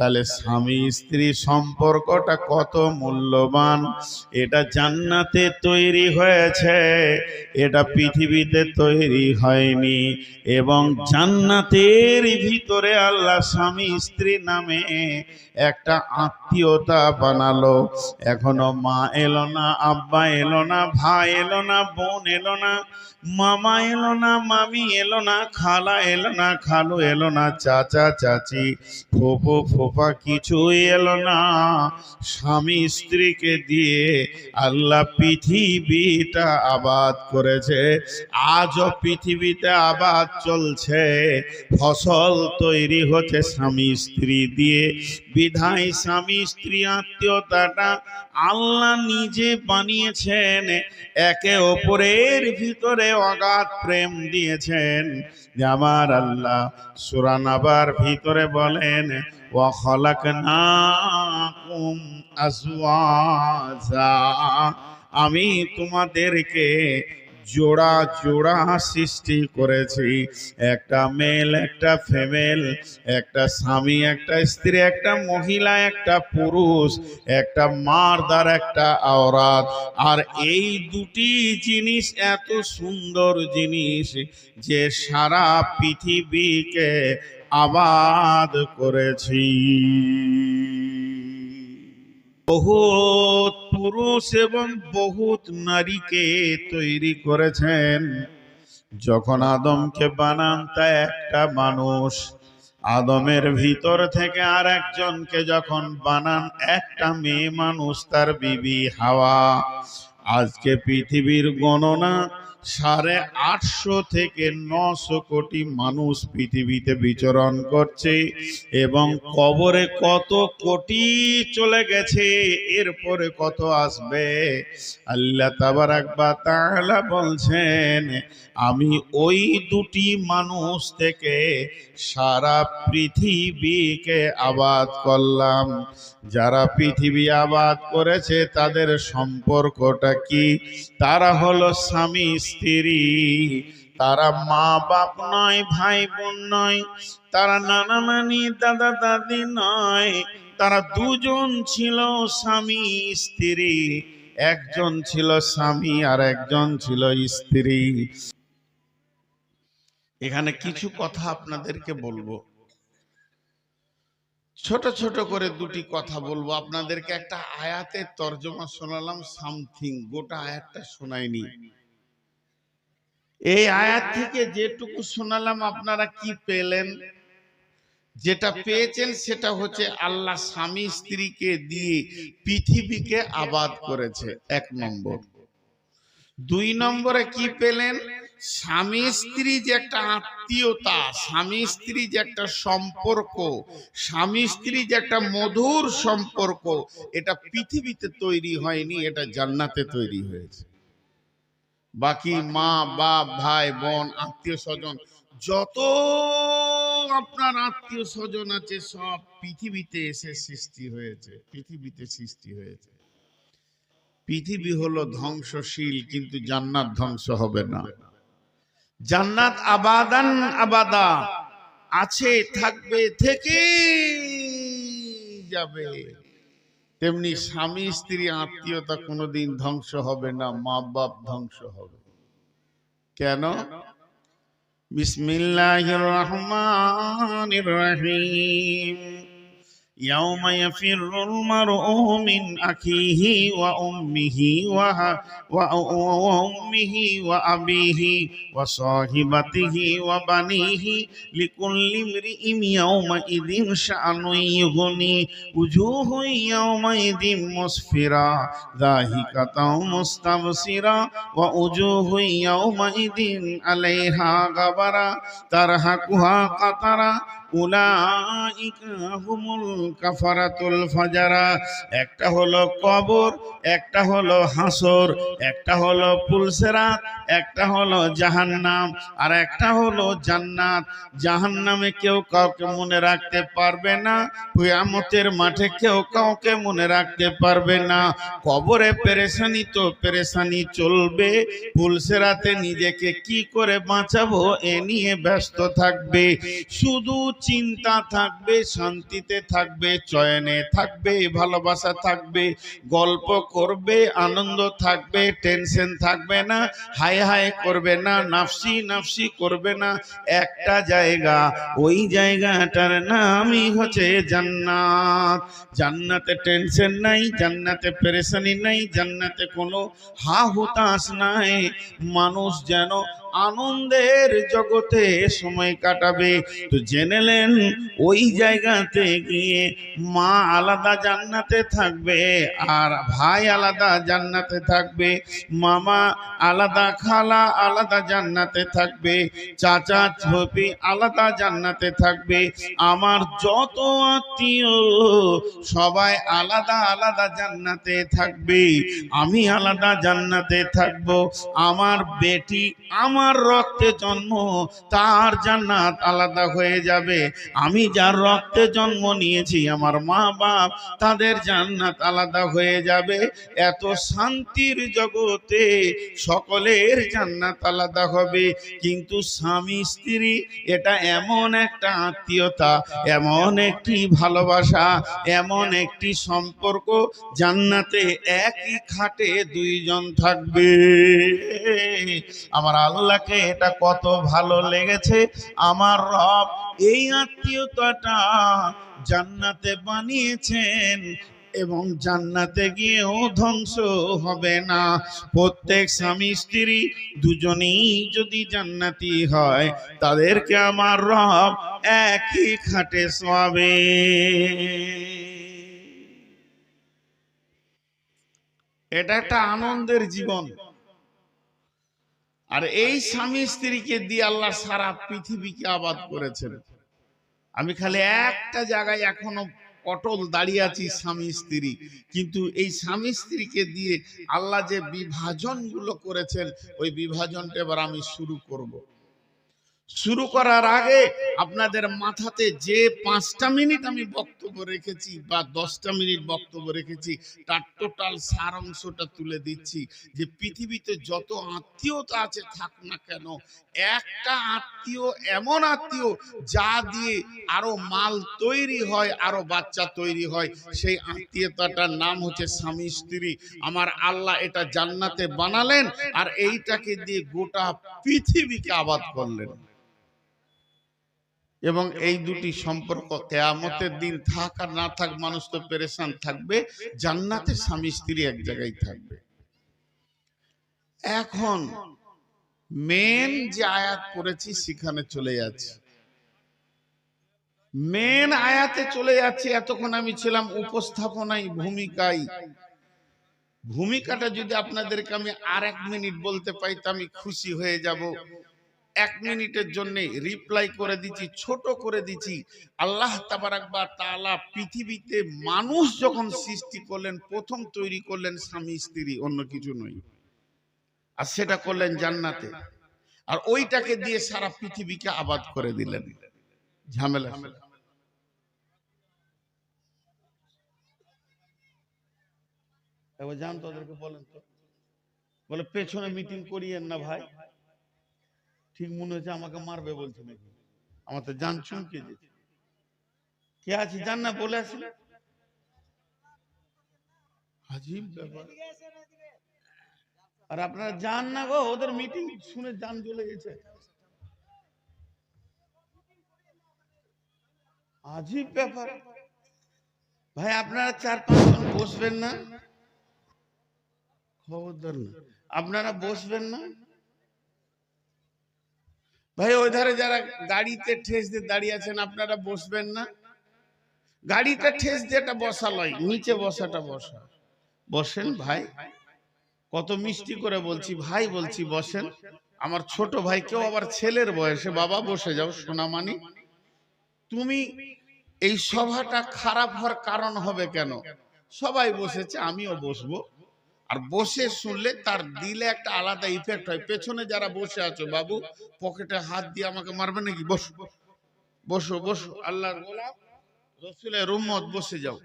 তাহলে স্বামী স্ত্রী সম্পর্কটা কত মূল্যবান। এটা জান্নাতে তৈরি হয়েছে, এটা পৃথিবীতে তৈরি হয়নি। এবং জান্নাতের ভিতরে আল্লাহ স্বামী স্ত্রী নামে একটা আত্মীয়তা বানালো। এখনো মা এলো না, আব্বা এলো না, ভাই এলো না, বোন এলো না, মামা এলো না, মামি এলো না, খালা এলো না, খালু এলো না, চাচা চাচি ফুফু ফুফা কিছুই এলো না। স্বামী স্ত্রীকে দিয়ে আল্লাহ পৃথিবীটা আবাদ করেছে। আজও পৃথিবীতে আবাদ চলছে, ফসল তৈরি হচ্ছে স্বামী স্ত্রী দিয়ে। বিধায় স্বামী স্ত্রী আত্মীয়তাটা আল্লাহ নিজে বানিয়েছেন, একে অপরের ভিতরে অগাধ প্রেম দিয়েছেন। যে আমার আল্লাহ সূরা নাবার ভিতরে বলেন, ওয়া খালাকনাকুম আজওয়াজা, আমি তোমাদেরকে জোড়া জোড়া সৃষ্টি করেছি। একটা মেল, একটা ফিমেল, একটা স্বামী, একটা স্ত্রী, একটা মহিলা, একটা পুরুষ, একটা মার্দ আর একটা আওরাত। আর এই দুটি জিনিস এত সুন্দর জিনিস যে সারা পৃথিবীকে আবাদ করেছি। বহুত পুরুষ এবং বহুত নারীকে তৈরি করেছেন। যখন আদমকে বানান তা একটা মানুষ, আদমের ভিতর থেকে আর একজনকে যখন বানান একটা মেয়ে মানুষ, তার বিবি হাওয়া। আজকে পৃথিবীর গণনা 850 থেকে 900 কোটি মানুষ পৃথিবীতে বিচরণ করছে, এবং কবরে কত কোটি চলে গেছে, এরপরে কত আসবে। আল্লাহ তাবারাক ওয়া তাআলা বলছেন, আমি ওই দুটি মানুষ থেকে সারা পৃথিবীকে আবাদ করলাম। যারা পৃথিবী আবাদ করেছে তাদের সম্পর্কটা কি? তারা হলো স্বামী স্ত্রী। তারা মা বাপ নয়, ভাই বোন নয়, তারা নানা নানি দাদা দাদি নয়। তারা দুজন ছিল স্বামী স্ত্রী, একজন ছিল স্বামী আর একজন ছিল স্ত্রী। এখানে কিছু কথা আপনাদেরকে বলবো, ছোট ছোট করে দুটি কথা বলবো আপনাদেরকে। একটা আয়াতের তর্জমা শোনালাম, সামথিং, গোটা আয়াতটা শোনাইনি। এই আয়াত থেকে যেটুকু শোনালাম আপনারা কি পেলেন? যেটা পেয়েছেন সেটা হচ্ছে আল্লাহ স্বামী স্ত্রীকে দিয়ে পৃথিবীকে আবাদ করেছে, 1 নম্বর। 2 নম্বরে কি পেলেন? স্বামী স্ত্রী যে একটা আত্মীয়তা, স্বামী স্ত্রী যে একটা সম্পর্ক, স্বামী স্ত্রী যে একটা মধুর সম্পর্ক, এটা পৃথিবীতে তৈরি হয়নি, এটা জান্নাতে তৈরি হয়েছে। বাকি মা বাপ ভাই বোন আত্মীয় স্বজন, যত আপনার আত্মীয় স্বজন আছে সব পৃথিবীতে এসে সৃষ্টি হয়েছে, পৃথিবীতে সৃষ্টি হয়েছে। পৃথিবী হলো ধ্বংসশীল, কিন্তু জান্নাত ধ্বংস হবে না। জান্নাত আবাদান আবাদা, আছে, থাকবে, থেকে যাবে। তেমনি স্বামী স্ত্রী আত্মীয়তা কোনোদিন ধ্বংস হবে না, মা বাপ ধ্বংস হবে। কেন? বিসমিল্লাহির রহমানির রহিম। يوم يفر المرء من أخيه وأمه وأبيه وصاحبته وبنيه لكل امرئ يومئذ شأن يغنيه وجوه يومئذ مسفرة ضاحكة مستبصرة ووجوه يومئذ عليها غبرة ترهقها قترة উলাইকা হুমুল কাফারাতুল ফাজারা। একটা হলো কবর, একটা হলো হাসর, একটা হলো পুলসিরাত, একটা হলো জাহান্নাম, আর একটা হলো জান্নাত। জাহান্নামে কেউ কাউকে মনে রাখতে পারবে না, কিয়ামতের মাঠে কেউ কাউকে মনে রাখতে পারবে না। কবরে পেরেশানি তো পেরেশানি চলবে, পুলসিরাতে নিজেকে কি করে বাঁচাবো এ নিয়ে ব্যস্ত থাকবে। শুধু চিন্তা থাকবে, শান্তিতে থাকবে, চয়নে থাকবে, ভালোবাসা থাকবে, গল্প করবে, আনন্দ থাকবে, টেনশন থাকবে না, হায় হায় করবে না, নাফসি নাফসি করবে না। একটা জায়গা, ওই জায়গাটার নামই হচ্ছে জান্নাত। জান্নাতে টেনশন নাই, জান্নাতে পেরেশানি নাই, জান্নাতে কোনো হা হুতাশ নাই। মানুষ যেন আনন্দের জগতে সময় কাটাবে। তো জেনেলেন ওই জায়গাতে গিয়ে মা আলাদা জান্নাতে থাকবে, আর ভাই আলাদা জান্নাতে থাকবে, মামা আলাদা, খালা আলাদা জান্নাতে থাকবে, চাচা ছোপি আলাদা জান্নাতে থাকবে, আমার যত আত্মীয় সবাই আলাদা আলাদা জান্নাতে থাকবে, আমি আলাদা জান্নাতে থাকব। আমার বেটি আমার রক্তে জন্ম, তার জান্নাত আলাদা হয়ে যাবে। আমি যার রক্তে জন্ম নিয়েছি, আমার মা বাপ, তাদের জান্নাত আলাদা হয়ে যাবে। এত শান্তির জগতে সকলের জান্নাত আলাদা হবে। কিন্তু স্বামী স্ত্রী এটা এমন একটা আত্মীয়তা, এমন একটি ভালোবাসা, এমন একটি সম্পর্ক, জান্নাতে একই খাটে দুইজন থাকবে। আমার আল্লাহকে এটা কত ভালো লেগেছে। আমার রব এই আত্মীয়তাটা জান্নাতে বানিয়েছেন, এবং জান্নাতে গিয়েও ধ্বংস হবে না। প্রত্যেক স্বামী স্ত্রী দুজনেই যদি জান্নাতি হয়, তাদেরকে আমার রব একই খাটে শোয়াবে। এটা একটা আনন্দের জীবন। আর এই স্বামী স্ত্রীকে দিয়ে আল্লাহ সারা পৃথিবীকে আবাদ করেছেন। আমি খালি একটা জায়গায় এখনো অটল দাঁড়িয়ে আছি, স্বামী স্ত্রী। কিন্তু এই স্বামী স্ত্রীকে দিয়ে আল্লাহ যে বিভাজন গুলো করেছেন, ওই বিভাজনটা এবার আমি শুরু করব। শুরু করার আগে আপনাদের মাথাতে যে 5টা মিনিট আমি বক্তব্য রেখেছি বা 10টা মিনিট বক্তব্য রেখেছি, তার টোটাল সার অংশটা তুলে দিচ্ছি। যে পৃথিবীতে যত আত্মীয়তা আছে থাক না কেন, একটা আত্মীয় এমন আত্মীয় যা দিয়ে আরো মাল তৈরি হয়, আরো বাচ্চা তৈরি হয়, সেই আত্মীয়তাটার নাম হচ্ছে স্বামী স্ত্রী। আমার আল্লাহ এটা জান্নাতে বানালেন, আর এইটাকে দিয়ে গোটা পৃথিবীকে আবাদ করলেন। এবং এই দুটি সম্পর্ক কিয়ামতের দিন থাক আর না থাক, মানুষ তো পেরেশান থাকবে, জান্নাতে স্বামী স্ত্রী এক জায়গায় থাকবে। এখন মেন যে আয়াত পড়েছি সেখানে চলে যাচ্ছে, মেন আয়াতে চলে যাচ্ছে। এতক্ষণ আমি ছিলাম উপস্থাপনায়, ভূমিকায়। ভূমিকাটা যদি আপনাদেরকে আমি আর 1 মিনিট বলতে পাই তো আমি খুশি হয়ে যাব। 1 মিনিটের জন্য রিপ্লাই করে দিচ্ছি, ছোট করে দিচ্ছি। আল্লাহ তাবারাক ওয়া তাআলা পৃথিবীতে মানুষ যখন সৃষ্টি করলেন, প্রথম তৈরি করলেন স্বামী স্ত্রী, অন্য কিছু নয়। আর সেটা করলেন জান্নাতে, আর ওইটাকে দিয়ে সারা পৃথিবীকে আবাদ করে দিলেন। ঝামেলা জান তো, ওদেরকে বলেন তো, বলে পেছনে মিটিং করিয়েন না ভাই। ঠিক মনে হচ্ছে আমাকে মারবে বলছে নাকি, আমার তো জান চুমকে যেছে। কে আছে জান না, বলে আসলে আজীব ব্যাপার। আর আপনারা জান না গো, ওদের মিটিং শুনে জান চলে গেছে। আজীব ব্যাপার ভাই। আপনারা 4-5 জন বসবেন না, খবরদার না, আপনারা বসবেন না ভাই। ওই ধারে যারা গাড়িতে ঠেস দিয়ে দাঁড়িয়ে আছেন, আপনারা বসবেন না। গাড়িটা ঠেস দিয়ে এটা বসা লয়, নিচে বসাটা বসা। বসেন ভাই, কত মিষ্টি করে বলছি ভাই, বলছি বসেন। আমার ছোট ভাই, কেউ আবার ছেলের বয়সে, বাবা বসে যাও সোনামানি। তুমি এই সভাটা খারাপ হওয়ার কারণ হবে কেন? সবাই বসেছে, আমিও বসবো। আর বসে শুনলে তার দিলে একটা আলাদা ইফেক্ট হয়। পেছনে যারা বসে আছো, বাবু পকেটে হাত দিয়ে আমাকে মারবে নাকি? বসো বসো বসো, আল্লাহর গোলাম রসুলের উম্মত, বসে যাও।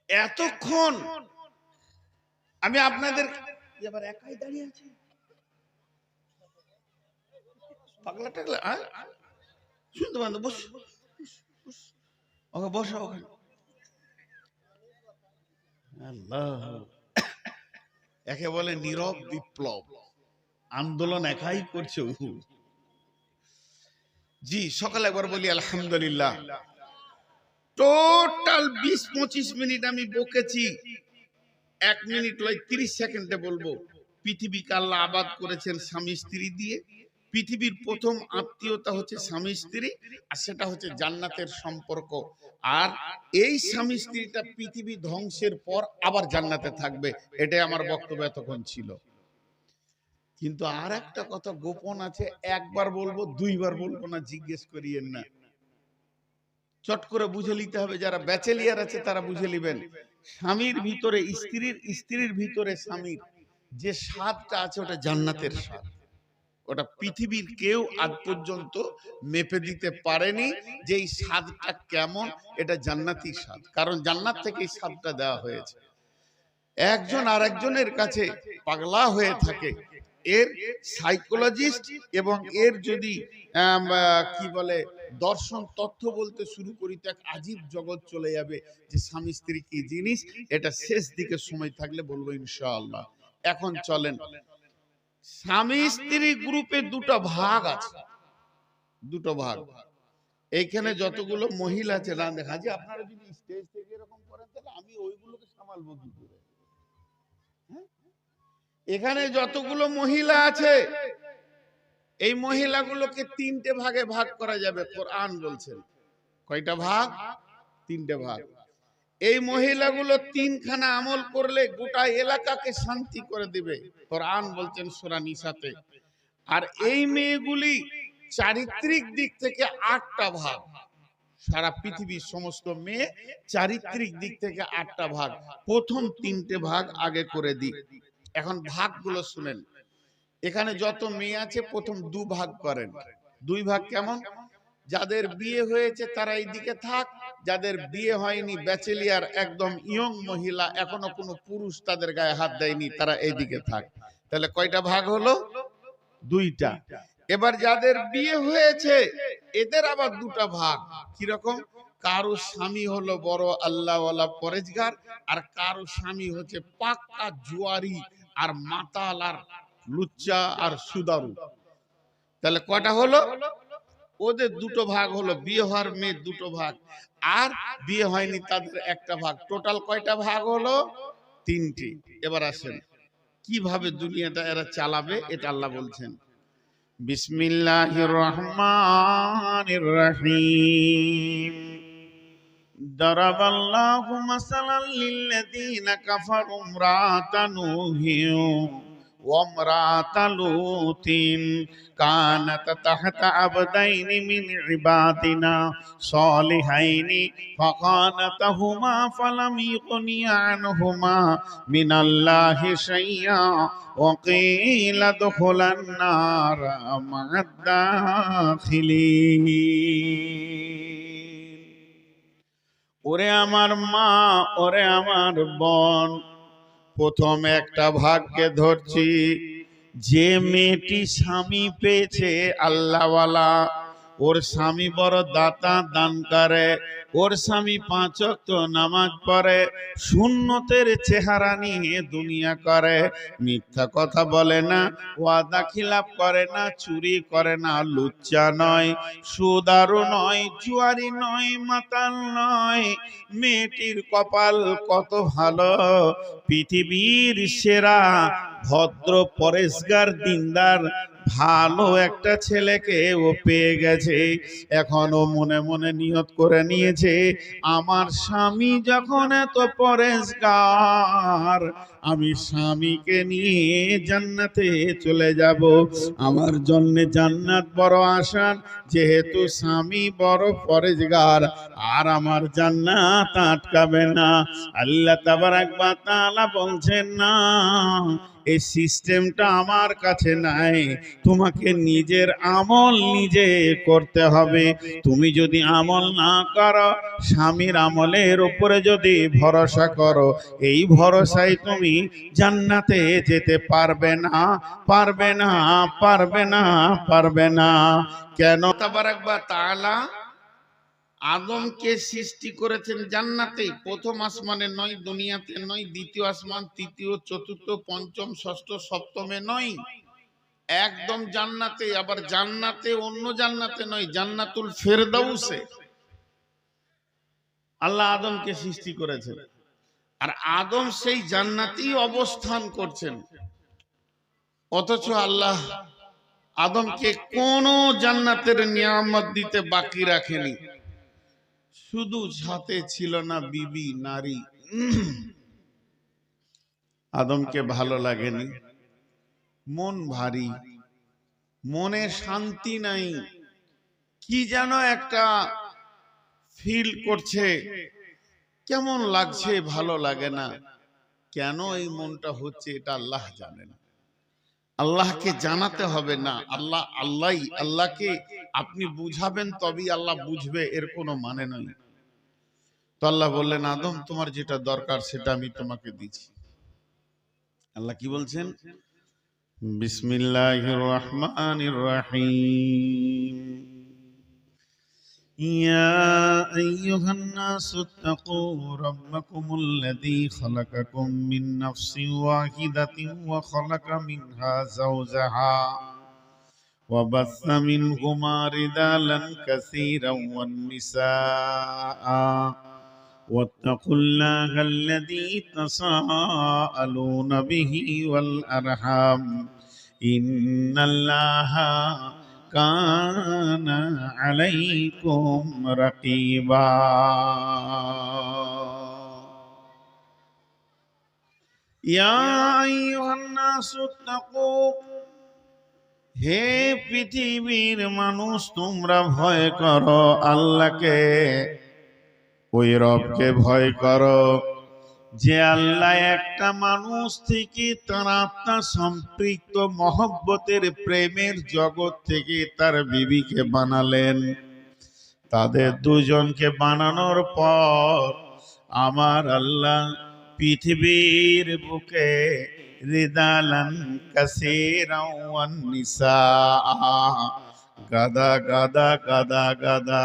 এতক্ষণ আমি আপনাদের, এবার একাই দাঁড়িয়ে আছি। পাগলা টাগলা শুনতে পান? বস, ওকে বসা ওখানে। আল্লাহ, একে বলে নীরব বিপ্লব, আন্দোলন একাই করছে। জি, সকালে একবার বলি আলহামদুলিল্লাহ। টোটাল 20-25 মিনিট আমি বকেছি, 1 মিনিট 30 সেকেন্ডে বলবো। পৃথিবীকে আল্লাহ আবাদ করেছেন স্বামী স্ত্রী দিয়ে। পৃথিবীর প্রথম আত্মীয়তা হচ্ছে স্বামী স্ত্রী, আর সেটা হচ্ছে জান্নাতের সম্পর্ক। আর এই স্বামী স্ত্রীটা পৃথিবী ধ্বংসের পর আবার জান্নাতে থাকবে। এটাই আমার বক্তব্য এতক্ষণ ছিল। কিন্তু আর একটা কথা গোপন আছে, একবার বলবো, 2বার বলবো না, জিজ্ঞেস করিয়েন না, চট করে বুঝে নিতে হবে। যারা ব্যাচেলিয়ার আছে তারা বুঝে নেবেন। স্বামীর ভিতরে স্ত্রীর, স্ত্রীর ভিতরে স্বামীর যে স্বাদটা আছে ওটা জান্নাতের স্বাদ। ওটা পৃথিবীর কেউ আজ পর্যন্ত মেপে দিতে পারেনি যে এই স্বাদটা কেমন। এটা জান্নাতি স্বাদ, কারণ জান্নাত থেকে এই স্বাদটা দেওয়া হয়েছে। একজন আর একজনের কাছে পাগলা হয়ে থাকে, এর সাইকোলজিস্ট এবং এর যদি কি বলে দর্শন তথ্য বলতে শুরু করি তো এক আজীব জগৎ চলে যাবে যে স্বামী স্ত্রী কি জিনিস। এটা শেষ দিকে সময় থাকলে বলবো ইনশাআল্লাহ। এখন চলেন, স্বামী স্ত্রী গ্রুপে দুটো ভাগ আছে, দুটো ভাগ। এইখানে যতগুলো মহিলা আছে না, দেখা যায় আপনারা যদি স্টেজ থেকে এরকম করেন তাহলে আমি ওইগুলোকে সামালবো কি করে? এখানে যতগুলো মহিলা আছে এই মহিলাগুলোকে 3টে ভাগে ভাগ করা যাবে। কোরআন বলছেন কয়টা ভাগ? 3টে ভাগ। এই মহিলাগুলো 3খানা আমল করলে গোটা এলাকাকে শান্তি করে দিবে, কোরআন বলছেন সূরা নিসাতে। আর এই মেয়েগুলি চারিত্রিক দিক থেকে 8টা ভাগ। সারা পৃথিবীর সমস্ত মেয়ে চারিত্রিক দিক থেকে 8টা ভাগ। প্রথম 3টে ভাগ আগে করে দিই। এখন ভাগগুলো শুনেন। এখানে যত মেয়ে আছে প্রথম 2 ভাগ করেন। 2 ভাগ কেমন? যাদের বিয়ে হয়েছে তারা এইদিকে থাক, যাদের বিয়ে হয়নি ব্যাচেলিয়ার একদম ইয়ং মহিলা, এখনো কোনো পুরুষ তাদের গায়ে হাত দেয়নি, তারা এইদিকে থাক। তাহলে কয়টা ভাগ হলো? 2টা। এবার যাদের বিয়ে হয়েছে এদের আবার 2টা ভাগ। কিরকম? কারো স্বামী হলো বড় আল্লাহওয়ালা পরেজগার, আর কারো স্বামী হচ্ছে পাক্কা জুয়ারি আর মাতাল আর লুচ্চা আর সুদারু। তাহলে কটা হলো? ওদের 2টো ভাগ হলো। বিয়ে হওয়ার মেয়ে 2টো ভাগ, আর বিয়ে হয়নি তাদের 1টা ভাগ। টোটাল কয়টা ভাগ হলো? 3টি। এবার আসেন কিভাবে দুনিয়াটা এরা চালাবে, এটা আল্লাহ বলছেন। বিসমিল্লাহির রহমানির রহিম। দারাবাল্লাহু মাসালান লিল্লাযীনা কাফারু ইমরাতা নূহিন ওয়া ইমরাতা লূতিন কানাতা তাহতা আবদাইনি মিন ইবাদিনা সালিহাইনি ফাকানাতাহুমা ফালাম ইগনিয়া আনহুমা মিনাল্লাহি শাইয়্যা ওয়া কিলা দুখুলান নার মা'আদ দাখিলিন। ওরে আমার মা, ওরে আমার বোন, প্রথম একটা ভাগকে ধরছি। যে মেয়েটি স্বামী পেয়েছে আল্লাহওয়ালা, ওর স্বামী বড় দাতা দান করে, ওর স্বামী 5 ওয়াক্ত নামাজ পড়ে, সুন্নতের চেহারা নিয়ে দুনিয়া করে, মিথ্যা কথা বলে না, ওয়াদা খিলাফ করে না, চুরি করে না, লুচ্চা নয়, সুদারু নয়, জুয়ারি নয়, মাতাল নয়। মেয়েটির কপাল কত ভালো, পৃথিবীর সেরা ভদ্র পরেশগার দিনদার ভালো একটা ছেলেকে ও পেয়ে গেছে। এখনো মনে মনে নিয়ত করে নিয়েছে, আমার স্বামী যখন এত পরেশগার, আমি স্বামীকে নিয়ে জান্নাতে চলে যাব। আমার জন্য জান্নাত বড় আসান, যেহেতু স্বামী বড় পরেশগার, আর আমার জান্নাত আটকাবে না। আল্লাহ তাবারাক ওয়া তাআলা বলছেন না, এই সিস্টেমটা আমার কাছে নাই। তোমাকে নিজের আমল নিজে করতে হবে। তুমি যদি আমল না করো, স্বামীর আমলের উপরে যদি ভরসা করো, এই ভরসায় তুমি জান্নাতে যেতে পারবে না, পারবে না, পারবে না, পারবে না। কেন? তাবারাক ওয়া তাআলা আদমকে সৃষ্টি করেছেন জান্নাতে, প্রথম আসমানে নয়, দুনিয়াতে নয়, দ্বিতীয় আসমান, তৃতীয়, চতুর্থ, পঞ্চম, ষষ্ঠ, সপ্তমে নয়, একদম জান্নাতে। আবার জান্নাতে অন্য জান্নাতে নয়, জান্নাতুল ফেরদাউসে আল্লাহ আদমকে সৃষ্টি করেছেন। আর আদম সেই জান্নাতেই অবস্থান করছেন। অথচ আল্লাহ আদমকে কোন জান্নাতের নিয়ামত দিতে বাকি রাখেনি। শুধু সাথে ছিল না বিবি, নারী। আদমকে ভালো লাগেনি, মন ভারী, মনে শান্তি নাই, কি যেন একটা ফিল করছে, কেমন লাগছে, ভালো লাগে না। কেন এই মনটা হচ্ছে এটা আল্লাহ জানেন। আল্লাহকে জানাতে হবে না, আল্লাহ আল্লাহই। আল্লাহকে আপনি বুঝাবেন তবেই আল্লাহ বুঝবে, এর কোনো মানে নয়। তো আল্লাহ বললেন, আদম তোমার যেটা দরকার সেটা আমি তোমাকে দিচ্ছি। আল্লাহ কি বলছেন? বিসমিল্লাহির রহমানির রহিম। ইয়া আইয়ুহান নাসু তাকু রাব্বাকুমুল্লাযী খালাকাকুম মিন নাফসিন ওয়াহিদাতিন ওয়া খালাকা মিনহা যাওজাহা ওয়া বাসসা মিনহুমা রিজালান কাসীরান ওয়ান নিসাআ واتقوا الله الذي تساءلون به والأرحام إن الله كان عليكم رقيبا يا أيها الناس اتقوا হে পৃথিবীর মানুষ, তোমরা ভয় করো আল্লাহকে। ওই রবকে ভয় করো যে আল্লাহ একটা মানুষ থেকে তার আত্মা সম্পৃক্ত মহব্বতের প্রেমের জগৎ থেকে তার বিবিকে বানালেন। তাদের দুজনকে বানানোর পর আমার আল্লাহ পৃথিবীর বুকে রিজালান কাসীরান ওয়ান নিসা, গাদা গাদা গাদা গাদা